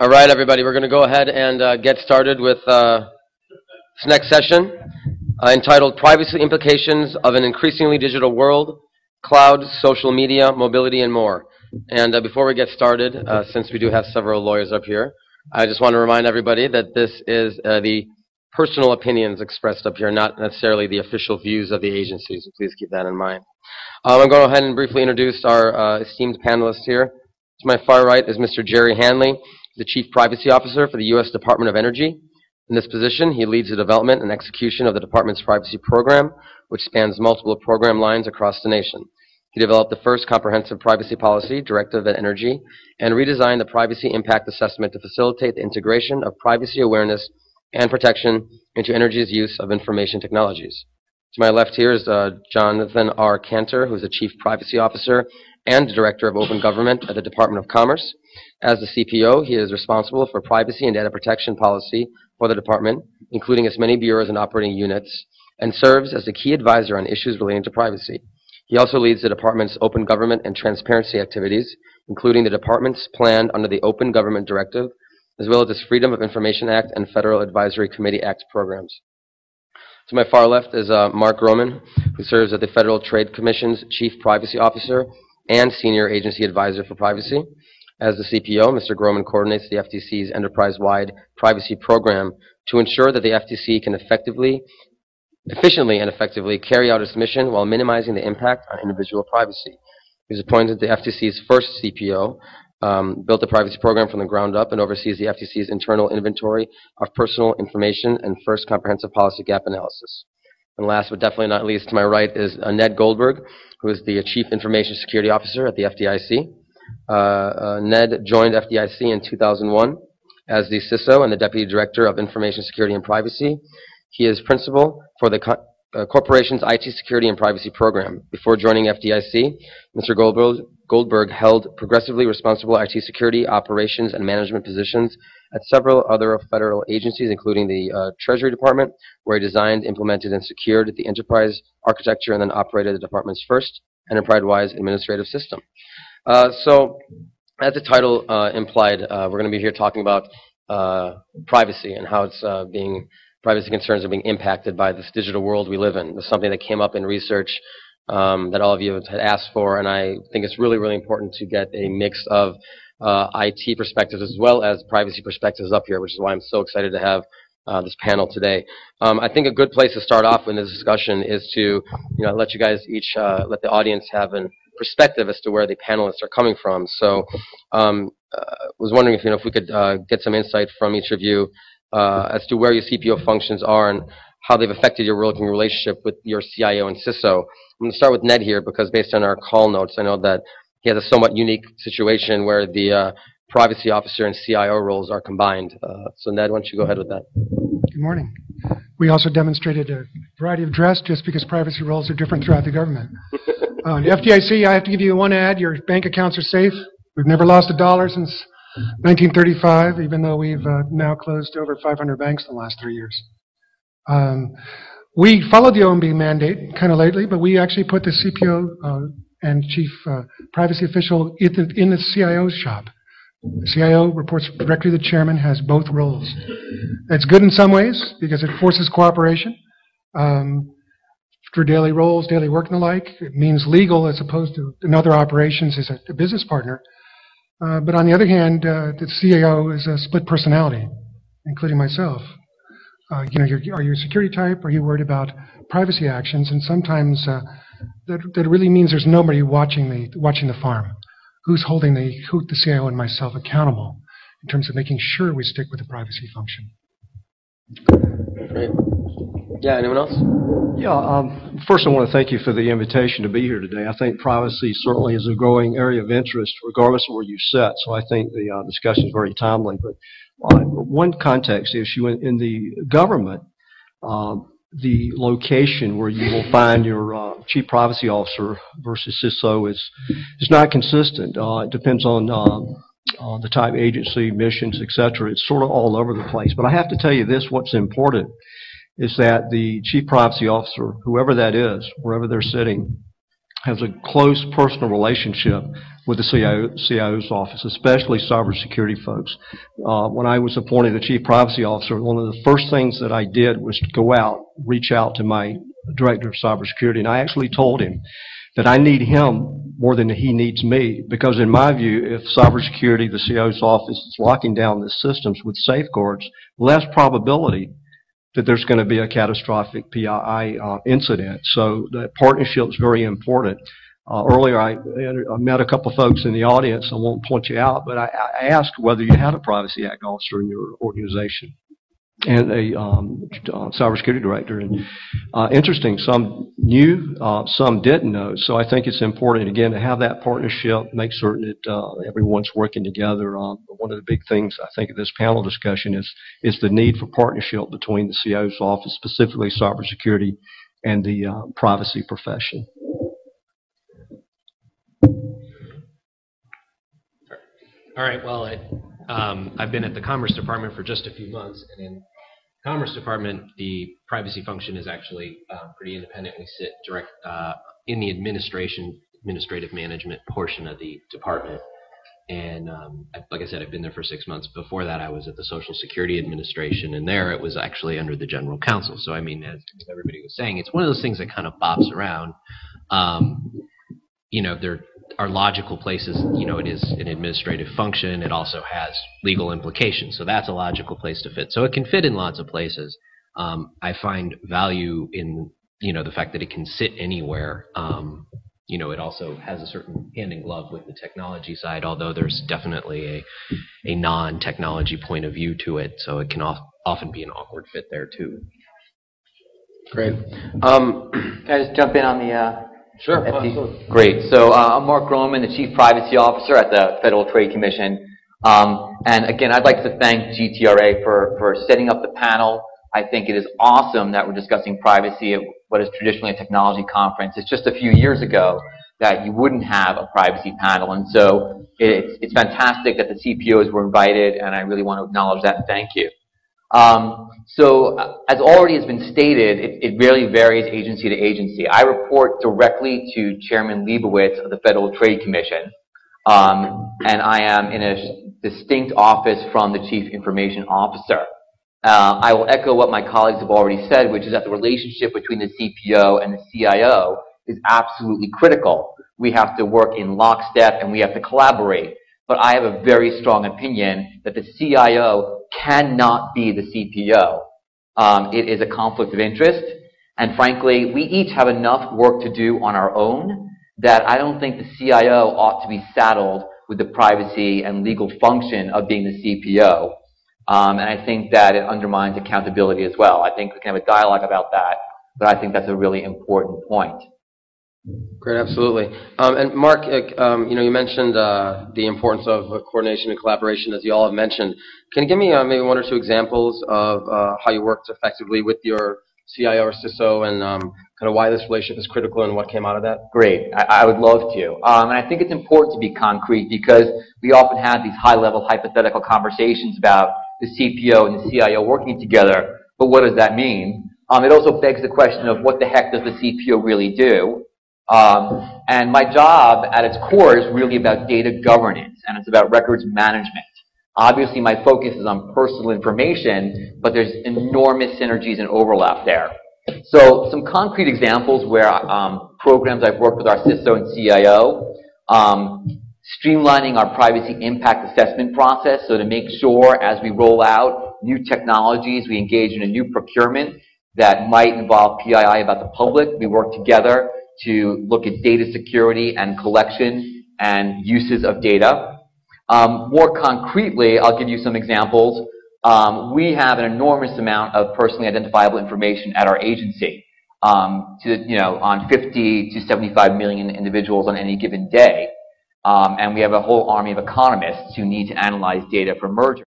All right, everybody, we're going to go ahead and get started with this next session entitled Privacy Implications of an Increasingly Digital World, Cloud, Social Media, Mobility, and More. And before we get started, since we do have several lawyers up here, I just want to remind everybody that this is the personal opinions expressed up here, not necessarily the official views of the agency, so please keep that in mind. I'm going to go ahead and briefly introduce our esteemed panelists here. To my far right is Mr. Jerry HANLEY, the Chief Privacy Officer for the U.S. Department of Energy. In this position, he leads the development and execution of the Department's privacy program, which spans multiple program lines across the nation. He developed the first comprehensive privacy policy, Directive at Energy, and redesigned the Privacy Impact Assessment to facilitate the integration of privacy awareness and protection into energy's use of information technologies. To my left here is Jonathan R. Cantor, who is the Chief Privacy Officer and Director of Open Government at the Department of Commerce. As the CPO, he is responsible for privacy and data protection policy for the department, including its many bureaus and operating units, and serves as the key advisor on issues relating to privacy. He also leads the department's open government and transparency activities, including the department's plan under the Open Government Directive, as well as its Freedom of Information Act and Federal Advisory Committee Act programs. To my far left is Mark GROMAN, who serves as the Federal Trade Commission's Chief Privacy Officer and Senior Agency Advisor for Privacy. As the CPO, Mr. GROMAN coordinates the FTC's enterprise-wide privacy program to ensure that the FTC can efficiently and effectively carry out its mission while minimizing the impact on individual privacy. He was appointed the FTC's first CPO, built the privacy program from the ground up, and oversees the FTC's internal inventory of personal information and first comprehensive policy gap analysis. And last but definitely not least, to my right is Ned Goldberg, who is the Chief Information Security Officer at the FDIC. Ned joined FDIC in 2001 as the CISO and the Deputy Director of Information Security and Privacy. He is principal for the corporation's IT Security and Privacy Program. Before joining FDIC, Mr. Goldberg held progressively responsible IT security, operations, and management positions at several other federal agencies, including the Treasury Department, where he designed, implemented, and secured the enterprise architecture and then operated the department's first enterprise-wide administrative system. So, as the title implied, we're going to be here talking about privacy and how privacy concerns are being impacted by this digital world we live in. This is something that came up in research that all of you had asked for, and I think it's really, really important to get a mix of IT perspectives as well as privacy perspectives up here, which is why I'm so excited to have this panel today. I think a good place to start off in this discussion is to let you guys each, let the audience have an perspective as to where the panelists are coming from. So was wondering if we could get some insight from each of you as to where your CPO functions are and how they've affected your working relationship with your CIO and CISO. I'm going to start with Ned here because based on our call notes, I know that he has a somewhat unique situation where the privacy officer and CIO roles are combined. So Ned, why don't you go ahead with that? Good morning. We also demonstrated a variety of dress just because privacy roles are different throughout the government. The FDIC, I have to give you one ad. Your bank accounts are safe. We've never lost $1 since 1935, even though we've now closed over 500 banks in the last 3 years. We followed the OMB mandate kind of lately, but we actually put the CPO and Chief Privacy Official in the CIO's shop. The CIO reports directly to the chairman, has both roles. That's good in some ways because it forces cooperation for daily roles, daily work and the like. It means legal as opposed to in other operations as a business partner. But on the other hand, the CIO is a split personality, including myself. Are you a security type? Are you worried about privacy actions? And sometimes that really means there's nobody watching the farm. Who's holding the CIO and myself accountable in terms of making sure we stick with the privacy function? Great. Yeah, anyone else? Yeah, first I want to thank you for the invitation to be here today. I think privacy certainly is a growing area of interest regardless of where you sit, so I think the discussion is very timely. But one context issue in the government, the location where you will find your chief privacy officer versus CISO is not consistent. It depends on the type of agency, missions, etc. It's sort of all over the place. But I have to tell you this, what's important is that the chief privacy officer, whoever that is, wherever they're sitting, has a close personal relationship with the CIO's office, especially cybersecurity folks. When I was appointed the Chief Privacy Officer, one of the first things that I did was to go out, reach out to my Director of Cybersecurity, and I actually told him that I need him more than he needs me, because in my view, if cybersecurity, the CIO's office, is locking down the systems with safeguards, less probability that there's going to be a catastrophic PII incident. So that partnership is very important. Earlier, I met a couple of folks in the audience. I won't point you out, but I asked whether you had a Privacy Act officer in your organization and a cybersecurity director. And interesting, some knew, some didn't know. So I think it's important, again, to have that partnership, make certain that everyone's working together. One of the big things I think of this panel discussion is the need for partnership between the CIO's office, specifically cybersecurity, and the privacy profession. All right, well, I've been at the Commerce Department for just a few months, and in Commerce Department, the privacy function is actually pretty independent. We sit direct in the administrative management portion of the department. And like I said, I've been there for 6 months. Before that, I was at the Social Security Administration, and there it was actually under the General Counsel. So, I mean, as everybody was saying, it's one of those things that kind of bops around. You know, there are logical places. You know, it is an administrative function. It also has legal implications. So that's a logical place to fit. So it can fit in lots of places. I find value in, you know, the fact that it can sit anywhere. You know, it also has a certain hand in glove with the technology side, although there's definitely a non-technology point of view to it. So it can often be an awkward fit there too. Great. Can I just jump in on the Sure. Great. So I'm Mark Groman, the Chief Privacy Officer at the Federal Trade Commission. And again, I'd like to thank GTRA for setting up the panel. I think it is awesome that we're discussing privacy at what is traditionally a technology conference. It's just a few years ago that you wouldn't have a privacy panel. And so it's fantastic that the CPOs were invited, and I really want to acknowledge that and thank you. So as already has been stated, it really varies agency to agency. I report directly to Chairman Leibowitz of the Federal Trade Commission, and I am in a distinct office from the Chief Information Officer. I will echo what my colleagues have already said, which is that the relationship between the CPO and the CIO is absolutely critical. We have to work in lockstep and we have to collaborate. But I have a very strong opinion that the CIO cannot be the CPO. It is a conflict of interest, and frankly, we each have enough work to do on our own that I don't think the CIO ought to be saddled with the privacy and legal function of being the CPO. And I think that it undermines accountability as well. I think we can have a dialogue about that, but I think that's a really important point. Great, absolutely. And Mark, you know, you mentioned the importance of coordination and collaboration, as you all have mentioned. Can you give me maybe one or two examples of how you worked effectively with your CIO or CISO, and kind of why this relationship is critical and what came out of that? Great, I would love to. And I think it's important to be concrete because we often have these high-level hypothetical conversations about the CPO and the CIO working together, but what does that mean? It also begs the question of what the heck does the CPO really do? And my job at its core is really about data governance, and it's about records management. Obviously, my focus is on personal information, but there's enormous synergies and overlap there. So some concrete examples where programs I've worked with our CISO and CIO, streamlining our privacy impact assessment process, so to make sure as we roll out new technologies, we engage in a new procurement that might involve PII about the public. We work together to look at data security and collection and uses of data. More concretely, I'll give you some examples. We have an enormous amount of personally identifiable information at our agency, on 50 to 75 million individuals on any given day. And we have a whole army of economists who need to analyze data for mergers.